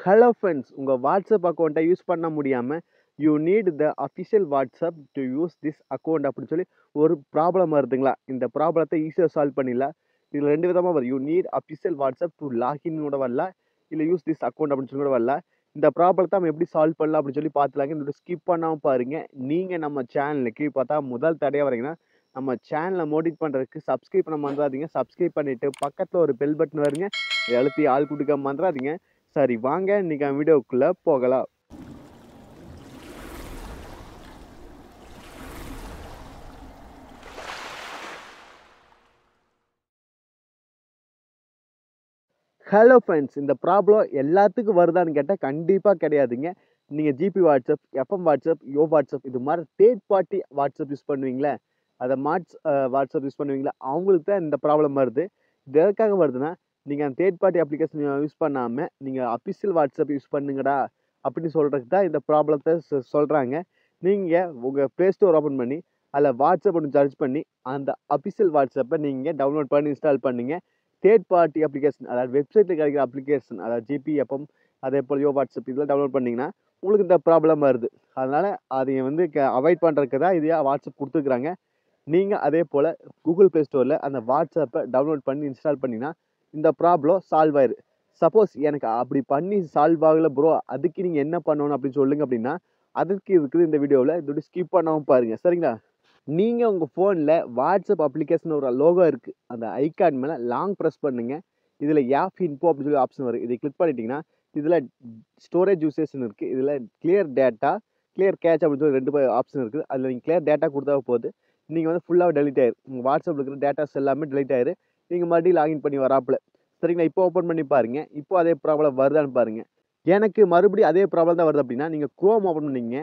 Hello friends, உங்கள் WhatsApp அக்கௌண்ட்டை use பண்ண முடியாமல் you need the official WhatsApp to use this account அப்படின்னு சொல்லி ஒரு ப்ராப்ளம் வருதுங்களா? இந்த ப்ராப்ளத்தை ஈஸியாக சால்வ் பண்ணிடலாம். இதில் ரெண்டு விதமாக வரும். You need official WhatsApp to login கூட வரலாம், இல்லை யூஸ் திஸ் அக்கௌண்ட் அப்படின்னு சொல்லி கூட வரலாம். இந்த ப்ராப்ளத்தை நம்ம எப்படி சால்வ் பண்ணலாம் அப்படின்னு சொல்லி பார்த்துலாங்க. இந்த ஸ்கிப் பண்ணாமல் பாருங்கள். நீங்கள் நம்ம சேனலுக்கு பார்த்தா முதல் தடையாக வரீங்கன்னா நம்ம சேனலை மோட்டிவேட் பண்ணுறதுக்கு சப்ஸ்கிரைப் பண்ண மறந்துடாதீங்க. சப்ஸ்கிரைப் பண்ணிவிட்டு பக்கத்தில் ஒரு பெல் பட்டன் வருங்க, எழுத்தி ஆள் கொடுக்க மறந்துடாதீங்க. சரி, வாங்க இன்னைக்கு வீடியோக்குள்ள போகலாம். ஹலோ ஃப்ரெண்ட்ஸ், இந்த ப்ராப்ளம் எல்லாத்துக்கும் வருதான்னு கேட்டால் கண்டிப்பாக கிடையாதுங்க. நீங்கள் ஜிபி வாட்ஸ்அப், எஃப்எம் வாட்ஸ்அப், யோ வாட்ஸ்அப் இது மாதிரி தேர்ட் பார்ட்டி வாட்ஸ்அப் யூஸ் பண்ணுவீங்களே, அதை வாட்ஸ்அப் யூஸ் பண்ணுவீங்களா, அவங்களுக்கு தான் இந்த ப்ராப்ளம் வருது. இது எதுக்காக வருதுன்னா, நீங்கள் அந்த தேர்ட் பார்ட்டி அப்ளிகேஷன் யூஸ் பண்ணாமல் நீங்கள் அஃபிஷியல் வாட்ஸ்அப் யூஸ் பண்ணுங்கடா அப்படின்னு சொல்கிறதுக்கு தான் இந்த ப்ராப்ளத்தை சொல்கிறாங்க. நீங்கள் உங்கள் ப்ளே ஸ்டோர் ஓப்பன் பண்ணி அதில் வாட்ஸ்அப் ஒன்று சர்ச் பண்ணி அந்த அஃபிஷியல் வாட்ஸ்அப்பை நீங்கள் டவுன்லோட் பண்ணி இன்ஸ்டால் பண்ணுங்க. தேர்ட் பார்ட்டி அப்ளிகேஷன், அதாவது வெப்சைட்டில் கிடைக்கிற அப்ளிகேஷன், அதாவது ஜிபி, எஃப்எம், அதே போல் யோ வாட்ஸ்அப் இதெல்லாம் டவுன்லோட் பண்ணிங்கன்னா உங்களுக்கு இந்த ப்ராப்ளம் வருது. அதனால் அதை வந்து அவாய்ட் பண்ணுறதுக்கு தான் இது வாட்ஸ்அப் கொடுத்துருக்குறாங்க. நீங்கள் அதே போல் கூகுள் ப்ளே ஸ்டோரில் அந்த வாட்ஸ்அப்பை டவுன்லோட் பண்ணி இன்ஸ்டால் பண்ணிங்கன்னா இந்த ப்ராப்ளம் சால்வ் ஆயிரு. சப்போஸ் எனக்கு அப்படி பண்ணி சால்வ் ஆகலை ப்ரோ, அதுக்கு நீங்கள் என்ன பண்ணணும் அப்படின்னு சொல்லுங்க அப்படின்னா, அதுக்கு இருக்குது இந்த வீடியோவில். இதோட ஸ்கிப் பண்ணாமல் பாருங்கள், சரிங்களா? நீங்கள் உங்கள் ஃபோனில் வாட்ஸ்அப் அப்ளிகேஷன் ஒரு லோகோ இருக்குது, அந்த ஐகான் மேலே லாங் ப்ரெஸ் பண்ணுங்க. இதில் ஆப் இன்ஃபோ அப்படின்னு சொல்லி ஆப்ஷன் வரும். இதை கிளிக் பண்ணிட்டீங்கன்னா இதில் ஸ்டோரேஜ் யூசேஷன் இருக்குது, இதில் கிளியர் டேட்டா, கிளியர் கேட்ச் அப்படின்னு சொல்லி ரெண்டு ஆப்ஷன் இருக்குது. அதில் நீங்கள் கிளியர் டேட்டா கொடுத்தா போது நீங்கள் வந்து ஃபுல்லாக டெலிட் ஆயிரு. உங்கள் வாட்ஸ்அப்பில் இருக்கிற டேட்டாஸ் எல்லாமே டெலிட் ஆயிரு. நீங்கள் மறுபடியும் லாகின் பண்ணி வராப்பில், சரிங்களா? இப்போ ஓப்பன் பண்ணி பாருங்கள். இப்போ அதே ப்ராப்ளம் வருதான்னு பாருங்கள். எனக்கு மறுபடியும் அதே ப்ராப்ளம் தான் வருது அப்படின்னா நீங்கள் க்ரோம் ஓப்பன் பண்ணிங்க.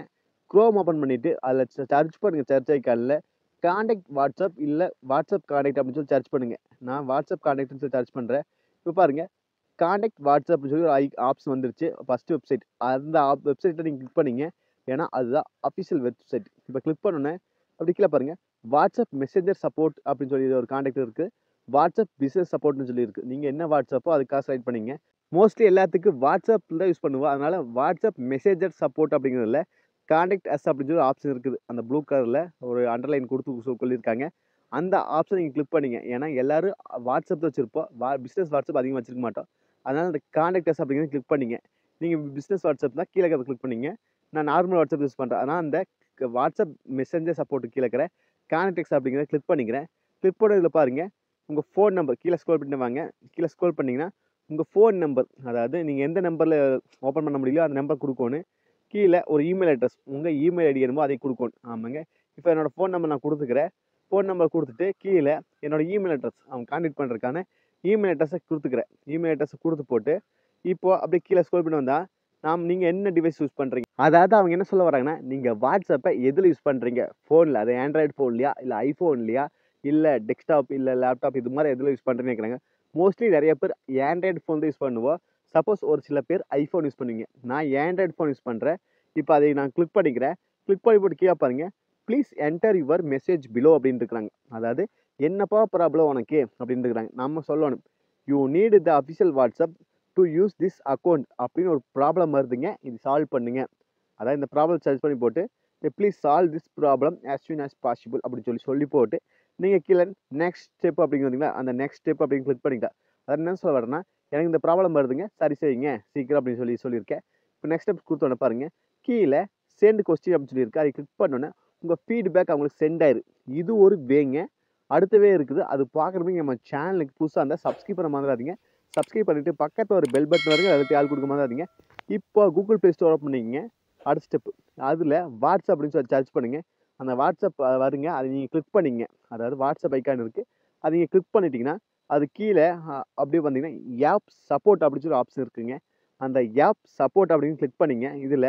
க்ரோம் ஓப்பன் பண்ணிவிட்டு அதில் சர்ச் பண்ணுங்கள். சர்ச் ஐக்கானில் கான்டாக்ட் வாட்ஸ்அப் இல்லை வாட்ஸ்அப் கான்டாக்ட் அப்படின்னு சொல்லி சர்ச் பண்ணுங்கள். நான் வாட்ஸ்அப் கான்டாக்ட்னு சொல்லி சர்ச் பண்ணுறேன். இப்போ பாருங்கள், கான்டாக்ட் வாட்ஸ்அப்னு சொல்லி ஒரு ஆப்ஷன் வந்துருச்சு. ஃபஸ்ட்டு வெப்சைட், அந்த வெப்சைட்டை நீங்கள் கிளிக் பண்ணிங்க. ஏன்னா அதுதான் அஃபிஷியல் வெப்சைட். இப்போ கிளிக் பண்ணோன்னே அப்படி கீழே பாருங்கள், வாட்ஸ்அப் மெசேஞ்சர் சப்போர்ட் அப்படின்னு சொல்லி ஒரு கான்டாக்ட் இருக்குது. வாட்ஸ்அப் பிஸ்னஸ் சப்போர்ட்னு சொல்லி இருக்குது. நீங்கள் என்ன வாட்ஸ்அப்போ அதுக்காக செலக்ட் பண்ணிங்க. மோஸ்ட்லி எல்லாத்துக்கும் வாட்ஸ்அப்பில் தான் யூஸ் பண்ணுவோம். அதனால் வாட்ஸ்அப் மெசேஞ்சர் சப்போர்ட் அப்படிங்கிறதுல கான்டாக்ட் அஸ் அப்படின்னு சொல்லி ஆப்ஷன் இருக்குது. அந்த ப்ளூ கலரில் ஒரு அண்டர்லைன் கொடுத்து சொல்லியிருக்காங்க. அந்த ஆப்ஷன் நீங்கள் கிளிக் பண்ணிங்க. ஏன்னா எல்லோரும் வாட்ஸ்அப் தான் வச்சுருப்போம், பிஸ்னஸ் வாட்ஸ்அப் அதிகமாக வச்சிருக்க மாட்டோம். அதனால் அந்த கான்டாக்ட் அஸ் அப்படிங்கிறது கிளிக் பண்ணிங்க. நீங்கள் பிஸ்னஸ் வாட்ஸ்அப் தான் கீழே அதை கிளிக் பண்ணிங்க. நான் நார்மல் வாட்ஸ்அப் யூஸ் பண்ணுறேன். ஆனால் அந்த வாட்ஸ்அப் மெசேஞ்சர் சப்போர்ட்டு கீழே இருக்கிற கான்டாக்ட்ஸ் அப்படிங்கிறத கிளிக் பண்ணிக்கிறேன். கிளிக் பண்ணதில் பாருங்கள், உங்கள் ஃபோன் நம்பர் கீழே ஸ்க்ரோல் பண்ணி வாங்க. கீழே ஸ்க்ரோல் பண்ணிங்கன்னா உங்கள் ஃபோன் நம்பர், அதாவது நீங்கள் எந்த நம்பரில் ஓப்பன் பண்ண முடியலையோ அந்த நம்பர் கொடுக்கணும். கீழே ஒரு இமெயில் அட்ரஸ், உங்கள் இமெயில் ஐடி என்னமோ அதை கொடுக்கணும். ஆமாங்க. இப்போ என்னோடய ஃபோன் நம்பர் நான் கொடுத்துக்கிறேன். ஃபோன் நம்பர் கொடுத்துட்டு கீழே என்னோடய இமெயில் அட்ரஸ், அவங்க கான்டாக்ட் பண்ணுறதுக்கான இமெயில் அட்ரஸை கொடுத்துக்கிறேன். இமெயில் அட்ரஸை கொடுத்து போட்டு இப்போது அப்படியே கீழே ஸ்க்ரோல் பண்ணி வந்தால் நீங்கள் என்ன டிவைஸ் யூஸ் பண்ணுறீங்க, அதாவது அவங்க என்ன சொல்ல வராங்கன்னா, நீங்கள் வாட்ஸ்அப்பை எதில் யூஸ் பண்ணுறீங்க, ஃபோனில், அது ஆண்ட்ராய்டு ஃபோன்லையா இல்லை ஐஃபோன்லையா இல்லை டெஸ்க்டாப் இல்லை லேப்டாப், இது மாதிரி எதில் யூஸ் பண்ணுறேன்னு கேட்குறாங்க. மோஸ்ட்லி நிறைய பேர் ஆண்ட்ராய்டு ஃபோன் தான் யூஸ் பண்ணுவோம். சப்போஸ் ஒரு சில பேர் ஐஃபோன் யூஸ் பண்ணுவீங்க. நான் ஆண்ட்ராய்டு ஃபோன் யூஸ் பண்ணுறேன். இப்போ அதை நான் கிளிக் பண்ணிக்கிறேன். கிளிக் பண்ணி போட்டு கீழே பாருங்க, please enter your message below அப்படின்னு இருக்கிறாங்க. அதாவது என்னப்பா ப்ராப்ளம் உனக்கு அப்படின்னு இருக்கிறாங்க. நம்ம சொல்லணும், you need the official WhatsApp to use this account அப்படின்னு ஒரு ப்ராப்ளம் வருதுங்க. இது சால்வ் பண்ணுங்க. அதாவது இந்த ப்ராப்ளம் சர்ச் பண்ணி போட்டு please solve this problem as soon as possible அப்படின்னு சொல்லி போட்டு நீங்கள் கீழே நெக்ஸ்ட் ஸ்டெப் அப்படிங்கிறீங்களா, அந்த நெக்ஸ்ட் ஸ்டெப் அப்படின்னு கிளிக் பண்ணிக்கலாம். அதை என்ன சொல்ல வரேன்னா, எனக்கு இந்த ப்ராப்ளம் வருதுங்க, சரி செய்யுங்க சீக்கிரம் அப்படின்னு சொல்லியிருக்கேன். இப்போ நெக்ஸ்ட் ஸ்டெப் கொடுத்தோன்னே பாருங்கள், கீழே சென்ட் கொஸ்டின் அப்படின்னு சொல்லியிருக்கு. அதை கிளிக் பண்ணோன்னே உங்கள் ஃபீட்பேக் அவங்களுக்கு சென்ட் ஆயிரு. இது ஒரு வேங்க. அடுத்தவே இருக்குது. அது பார்க்குறதுக்கு நம்ம சேனலுக்கு புதுசாக இருந்தால் சப்ஸ்கிரைப் பண்ண மறந்துடாதீங்க. சப்ஸ்கிரைப் பண்ணிவிட்டு பக்கத்தில் ஒரு பெல் பட்டன் வரைக்கும் அதுக்கு ஆள் கொடுக்க மறந்துடாதீங்க. இப்போ கூகுள் ப்ளே ஸ்டோர் ஓப்பன் பண்ணிக்கங்க. அடுத்த ஸ்டெப்பு, அதில் வாட்ஸ்அப் அப்படின்னு சொல்லி சர்ச் பண்ணுங்கள். அந்த வாட்ஸ்அப் வருங்க, அதை நீங்கள் கிளிக் பண்ணிங்க. அதாவது வாட்ஸ்அப் ஐக்கான் இருக்குது, அதை நீங்கள் கிளிக் பண்ணிட்டீங்கன்னா அது கீழே அப்படியே வந்தீங்கன்னா ஆப் சப்போர்ட் அப்படின்னு சொல்லி ஆப்ஷன் இருக்குங்க. அந்த ஆப் சப்போர்ட் அப்படின்னு கிளிக் பண்ணிங்க. இதில்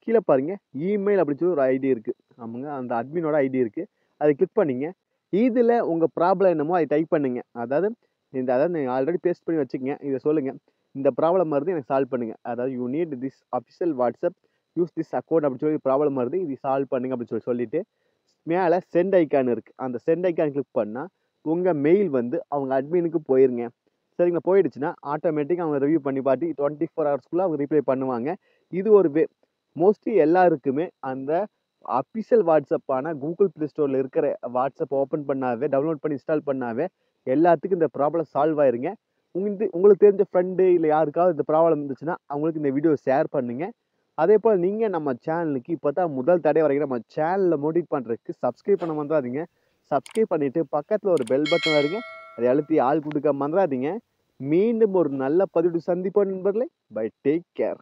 கீழே பாருங்கள், இமெயில் அப்படின்னு சொல்லி ஒரு ஐடி இருக்குது. ஆமாங்க, அந்த அட்மினோட ஐடி இருக்குது. அதை கிளிக் பண்ணிங்க. இதில் உங்கள் ப்ராப்ளம் என்னமோ அதை டைப் பண்ணுங்க. அதாவது நீங்கள் ஆல்ரெடி பேஸ்ட் பண்ணி வச்சுக்கங்க. இதை சொல்லுங்கள், இந்த ப்ராப்ளம் வருது எனக்கு சால்வ் பண்ணுங்கள். அதாவது you need this official WhatsApp use this account அப்படின்னு சொல்லி ப்ராப்ளம் வருது, இது சால்வ் பண்ணுங்க அப்படின்னு சொல்லிட்டு மேலே சென்ட் ஐக்கான் இருக்குது. அந்த சென்ட் ஐக்கான் கிளிக் பண்ணால் உங்கள் மெயில் வந்து அவங்க அட்மினுக்கு போயிருங்க. சரிங்களா, போயிடுச்சுன்னா ஆட்டோமேட்டிக்காக அவங்க ரிவ்யூ பண்ணி பார்த்து 24 ஹவர்ஸ்க்குள்ளே அவங்க ரிப்ளை பண்ணுவாங்க. இது ஒரு வே. மோஸ்ட்லி எல்லாருக்குமே அந்த அஃபிஷியல் வாட்ஸ்அப்பான கூகுள் ப்ளே ஸ்டோரில் இருக்கிற வாட்ஸ்அப் ஓப்பன் பண்ணாவே, டவுன்லோட் பண்ணி இன்ஸ்டால் பண்ணாவே எல்லாத்துக்கும் இந்த ப்ராப்ளம் சால்வ் ஆயிருங்க. உங்களுக்கு தெரிஞ்ச ஃப்ரெண்டு இல்லை யாருக்காவது இந்த ப்ராப்ளம் இருந்துச்சுன்னா அவங்களுக்கு இந்த வீடியோ ஷேர் பண்ணுங்க. அதேபோல் நீங்கள் நம்ம சேனலுக்கு இப்போ தான் முதல் தடவை வரைக்கும் நம்ம சேனலில் மோட்டிவேட் பண்ணுறதுக்கு சப்ஸ்கிரைப் பண்ண மறந்துடாதீங்க. சப்ஸ்கிரைப் பண்ணிவிட்டு பக்கத்தில் ஒரு பெல் பட்டன் வருங்க, அதை அழுத்தி ஆள் கொடுக்க மறந்துடாதீங்க. மீண்டும் ஒரு நல்ல பதிவு சந்திப்போம் நண்பர்களே. Bye, take care.